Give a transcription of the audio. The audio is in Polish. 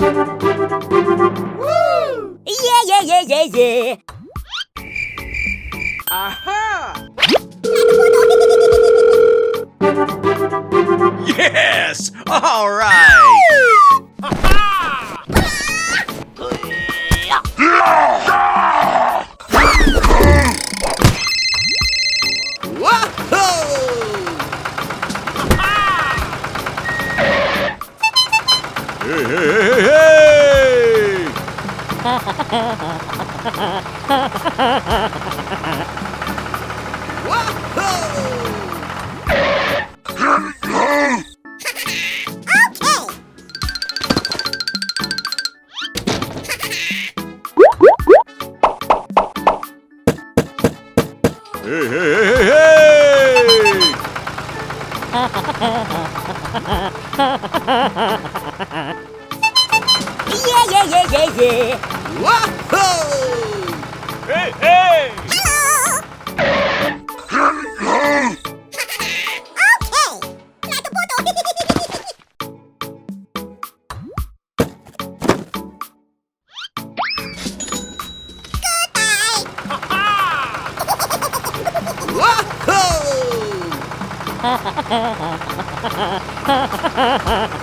Yeah, yeah, yeah, yeah, yeah. Aha! Yes! All right! Hey, hey, hey, hey! Hey, hey, hey, hey! Yeah, yeah, yeah, yeah, yeah. Hey, hey! Whoa!